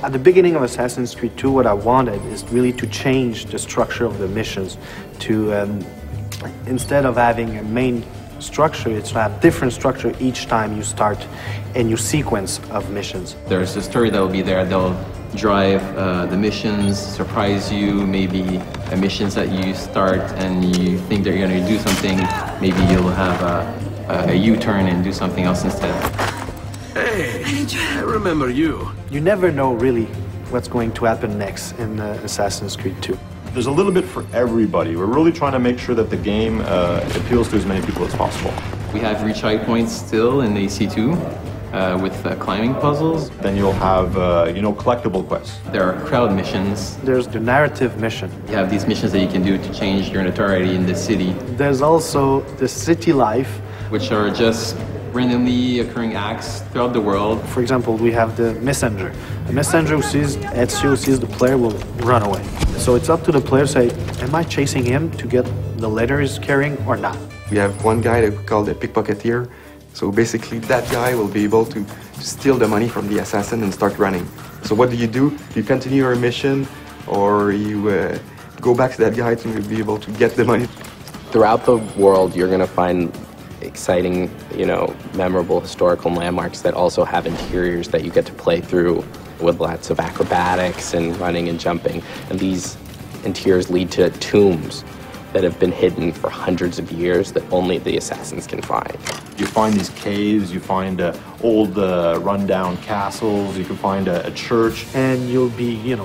At the beginning of Assassin's Creed 2, what I wanted is really to change the structure of the missions to, instead of having a main structure, it's to have different structure each time you start a new sequence of missions. There's a story that will be there. They'll drive the missions, surprise you, maybe missions that you start and you think they're going to do something, maybe you'll have a U-turn and do something else instead. Hey, I remember you. You never know really what's going to happen next in Assassin's Creed 2. There's a little bit for everybody. We're really trying to make sure that the game appeals to as many people as possible. We have retry points still in AC2 with climbing puzzles. Then you'll have, collectible quests. There are crowd missions. There's the narrative mission. You have these missions that you can do to change your notoriety in the city. There's also the city life, which are just randomly occurring acts throughout the world. For example, we have the messenger. The messenger who sees Ezio, sees the player, will run away. So it's up to the player to say, am I chasing him to get the letter he's carrying or not? We have one guy that we call the pickpocketeer. So basically that guy will be able to steal the money from the assassin and start running. So what do? You continue your mission, or you go back to that guy to be able to get the money. Throughout the world, you're going to find exciting, memorable historical landmarks that also have interiors that you get to play through with lots of acrobatics and running and jumping. And these interiors lead to tombs that have been hidden for hundreds of years that only the assassins can find. You find these caves, you find old rundown castles, you can find a church. And you'll be,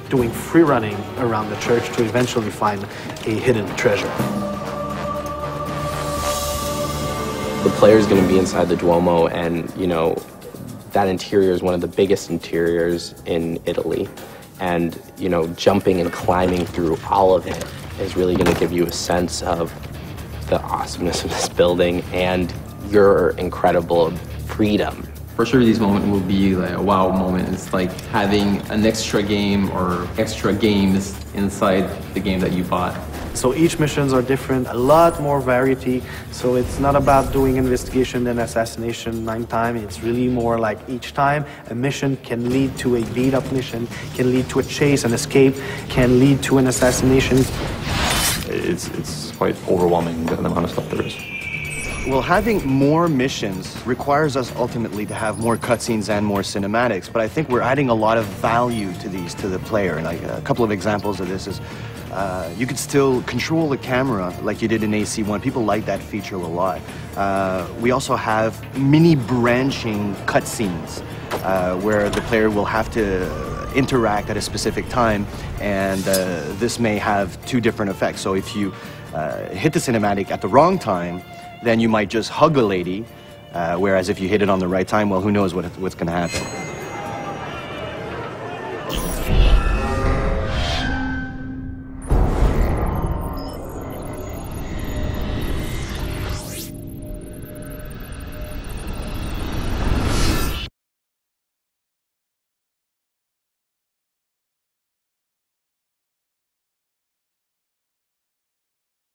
doing free running around the church to eventually find a hidden treasure. The player's going to be inside the Duomo, and that interior is one of the biggest interiors in Italy. And jumping and climbing through all of it is really going to give you a sense of the awesomeness of this building and your incredible freedom. For sure, these moments will be like a wow moment. It's like having an extra game or extra games inside the game that you bought. So each missions are different, a lot more variety. So it's not about doing investigation and assassination 9 times. It's really more like each time a mission can lead to a beat-up mission, can lead to a chase, an escape, can lead to an assassination. It's quite overwhelming, the amount of stuff there is. Well, having more missions requires us ultimately to have more cutscenes and more cinematics, but I think we're adding a lot of value to these to the player. Like a couple of examples of this is you could still control the camera like you did in AC1. People like that feature a lot. We also have mini branching cutscenes where the player will have to interact at a specific time, and this may have 2 different effects. So if you hit the cinematic at the wrong time, then you might just hug a lady, whereas if you hit it on the right time, well, who knows what's going to happen.